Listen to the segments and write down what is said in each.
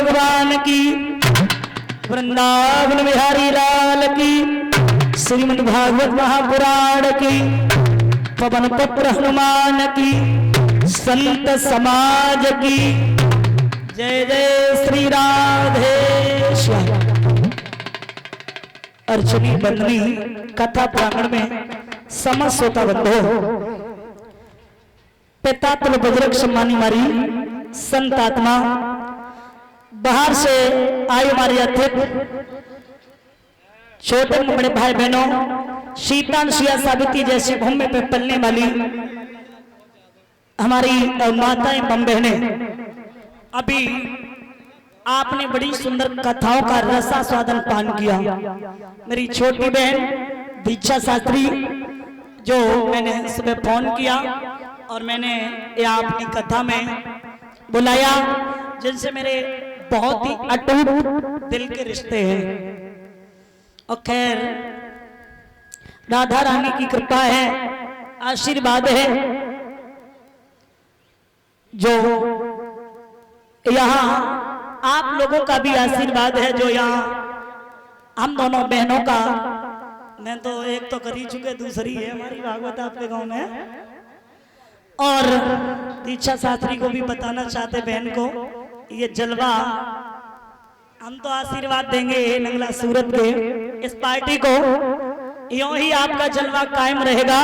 भगवान की, वृंदावन बिहारी लाल की, श्रीमद् भागवत महापुराण की, पवन पुत्र हनुमान की, संत समाज की। जय जय श्री राधे श्याम। अर्चनी बंदनी कथा प्रांगण में समस्त श्रोता बंधो, पिता तुल बुजुर्ग सम्मानी मारी संत आत्मा, बाहर से आए हमारे अतिथि, छोटे बड़े भाई बहनों, शीतल शिया सावित्री जैसी भूमि पे पलने वाली हमारी माताएं एवं बहनें, अभी आपने बड़ी सुंदर कथाओं का रसास्वादन पान किया। मेरी छोटी बहन दीक्षा शास्त्री, जो मैंने सुबह फोन किया और मैंने ये आपकी कथा में बुलाया, जिनसे मेरे बहुत ही अटूट दिल के रिश्ते हैं। और खैर राधा रानी की कृपा है, आशीर्वाद है, जो यहाँ आप लोगों का भी आशीर्वाद है, जो यहाँ हम दोनों बहनों का, मैं तो एक तो कर ही चुके, दूसरी है हमारी भागवत आपके गांव में, और दीक्षा शास्त्री को भी बताना चाहते बहन को, ये जलवा हम तो आशीर्वाद देंगे नंगला सूरत के इस पार्टी को, यूं ही आपका जलवा कायम रहेगा।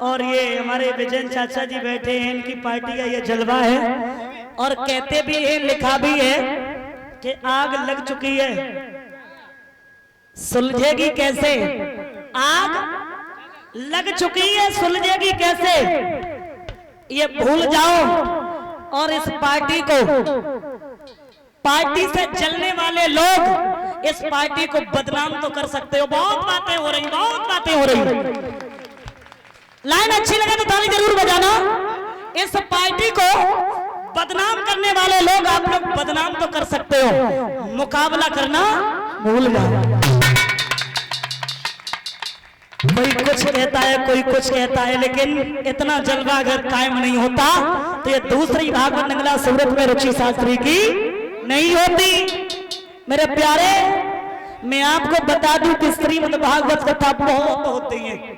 और ये हमारे विजयन चाचा जी बैठे हैं, इनकी पार्टी का ये जलवा है। और कहते भी है, लिखा भी है कि आग लग चुकी है, सुलझेगी कैसे? आग लग चुकी है, सुलझेगी कैसे? ये भूल जाओ और इस पार्टी को, पार्टी से जलने वाले लोग इस पार्टी को बदनाम तो कर सकते हो। बहुत बातें हो रही, बहुत बातें हो रही। लाइन अच्छी लगे तो ताली जरूर बजाना। इस पार्टी को बदनाम करने वाले लोग, आप लोग बदनाम तो कर सकते हो, मुकाबला करना भूल जाओ। कोई कुछ कहता है, कोई कुछ कहता है, लेकिन इतना जलवा अगर कायम नहीं होता तो ये दूसरी भागवत नंगला सूरत में रुचि शास्त्री की नहीं होती। मेरे प्यारे, मैं आपको बता दूं कि श्रीमद् भागवत कथा बहुत होती है।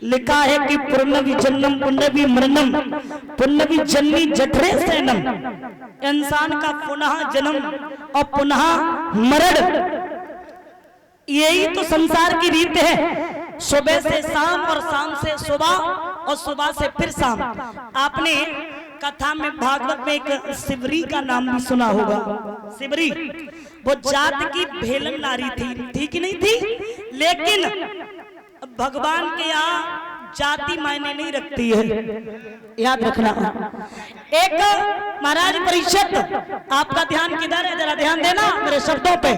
लिखा है कि पुण्यवि जन्मम पुण्यवि मरणम पुण्यवि जन्मी जठरे सैनम, इंसान का पुनः जन्म और पुनः मरण, यही तो संसार की रीत है। सुबह से शाम और शाम से सुबह और सुबह से फिर शाम। आपने कथा में भागवत में एक शिवरी का नाम भी सुना होगा। शिवरी वो जात की भेलन नारी थी कि नहीं थी? लेकिन भगवान के यहाँ जाति मायने नहीं रखती है, याद रखना। एक महाराज परीक्षित, आपका ध्यान किधर है? जरा ध्यान देना मेरे शब्दों पे।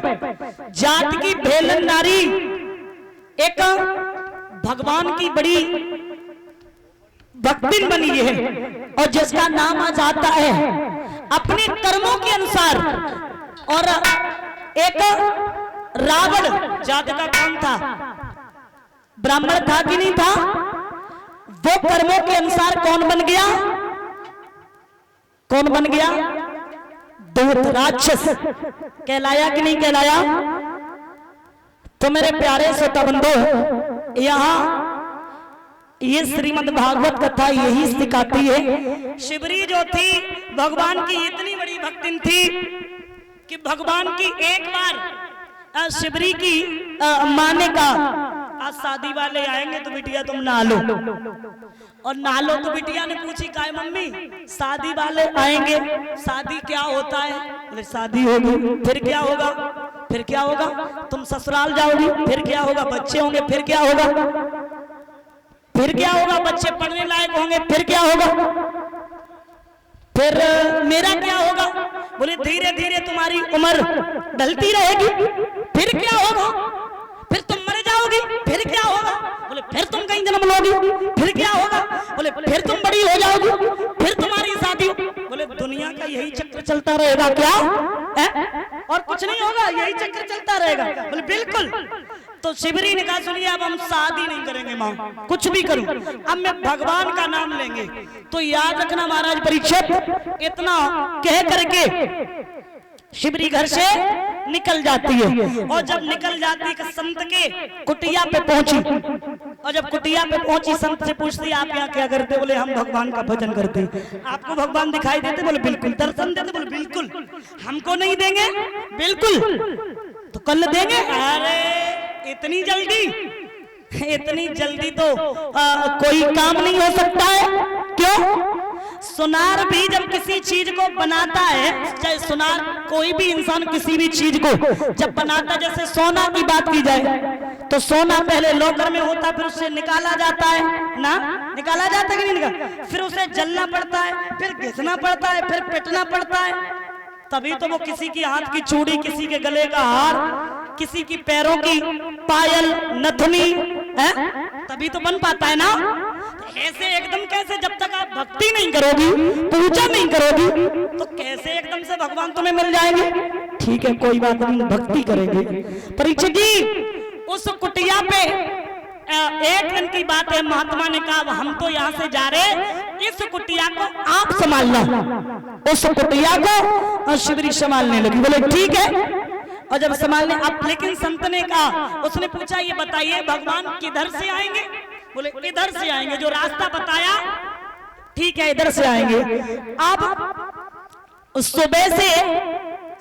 जात की भेलन नारी एक भगवान की बड़ी भक्तिन बनी है, और जिसका नाम आज आता है अपने कर्मों के अनुसार। और एक रावण जात का कौन था? ब्राह्मण था कि नहीं था? वो कर्मों के अनुसार कौन बन गया? कौन बन गया? दूत, राक्षस कहलाया कि नहीं कहलाया? तो मेरे प्यारे श्रोता बंधु, यहाँ ये श्रीमद् भागवत कथा यही सिखाती है। शिवरी जो थी भगवान की इतनी बड़ी भक्तिन थी कि भगवान की एक बार शिवरी की माने का, आज शादी वाले आएंगे तो बिटिया तुम नहा लो, और नहा लो तो बिटिया ने पूछी काय मम्मी शादी वाले आएंगे, शादी क्या होता है? बोले शादी होगी, फिर क्या होगा? फिर क्या होगा? तुम ससुराल जाओगी, फिर क्या होगा? बच्चे होंगे, फिर क्या होगा? फिर क्या होगा? बच्चे पढ़ने लायक होंगे, फिर क्या होगा? फिर मेरा क्या होगा? बोले धीरे धीरे तुम्हारी उम्र ढलती रहेगी, फिर क्या होगा? फिर तुम मर जाओगी, फिर क्या होगा? बोले फिर तुम कहीं जन्म लोगी, फिर क्या होगा? बोले फिर तुम बड़ी हो जाओगी, फिर तुम्हारी शादी। बोले दुनिया का यही चक्र चलता रहेगा क्या? और कुछ नहीं होगा, यही चक्र चलता रहेगा। बोले बिल्कुल। तो शिवरी ने कहा सुनिए अब हम शादी नहीं करेंगे माँ, कुछ भी करूं, अब मैं भगवान का नाम लेंगे। तो याद रखना महाराज परीक्षित, इतना कह करके शिवरी घर से निकल जाती है और जब निकल जाती है संत के कुटिया पे पहुंची और जब कुटिया पे पहुंची संत से पूछती आप यहाँ क्या करते? बोले हम भगवान का भजन करते। आपको भगवान दिखाई देते? बोले बिल्कुल। दर्शन देते? बोले बिल्कुल। हमको नहीं देंगे? बिल्कुल। तो कल देंगे? अरे इतनी जल्दी? इतनी जल्दी तो कोई काम नहीं हो सकता है। क्यों? सुनार भी जब किसी चीज को बनाता है, चाहे सुनार कोई भी इंसान किसी भी चीज को जब बनाता है, जैसे सोना की बात की जाए तो सोना पहले लॉकर में होता, फिर उसे निकाला जाता है ना, निकाला जाता है कि नहीं निकाला, फिर उसे जलना पड़ता है, फिर घिसना पड़ता है, फिर पिटना पड़ता है, तभी तो वो किसी की हाथ की चूड़ी, किसी के गले का हार, किसी की पैरों की पायल, नथनी है, तभी तो बन पाता है ना। ऐसे एकदम कैसे? जब तक आप भक्ति नहीं करोगी, पूजा नहीं करोगी, तो कैसे एकदम से भगवान तुम्हें मिल जाएंगे? ठीक है, कोई बात नहीं, भक्ति करेंगे। परीक्षित जी, उस कुटिया पे एक दिन की बात है, महात्मा ने कहा हम तो यहाँ से जा रहे, इस कुटिया को आप संभालना। उस कुटिया को शिवरी संभालने लगी। बोले ठीक है। और जब संभालने, अब लेकिन संत ने कहा, उसने पूछा ये बताइए भगवान किधर से आएंगे? बोले इधर से आएंगे, जो रास्ता बताया ठीक है इधर से आएंगे। अब सुबह से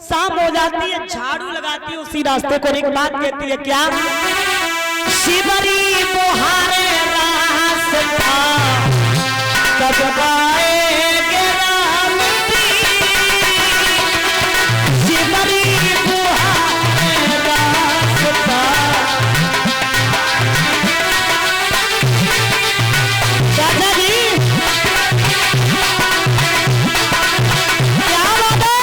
शाम हो जाती है, झाड़ू लगाती है उसी रास्ते को, एक बात कहती है क्या? शिवरी बुहारे रास्ता कब आएगे राम जी, शिवरी बुहारे रास्ता। चाचा जी क्या बात है?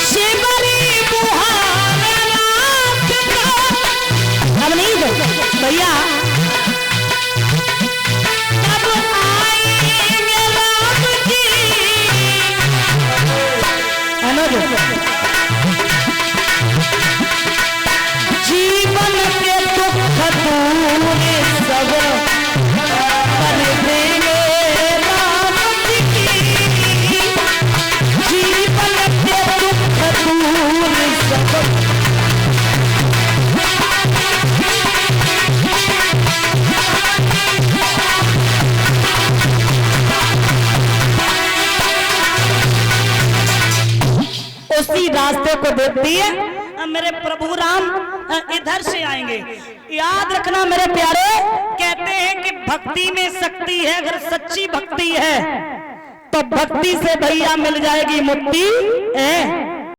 शिवरी बुहारे रास्ता, अब नहीं भैया, कब आएंगे राम जी, जीवन के दुख दूर सब कर देंगे राम जी की, जीवन के दुख दूर सब। उसी रास्ते को देखती है, मेरे प्रभु राम इधर से आएंगे। याद रखना मेरे प्यारे, कहते हैं कि भक्ति में शक्ति है, अगर सच्ची भक्ति है तो भक्ति से भैया मिल जाएगी मुक्ति है।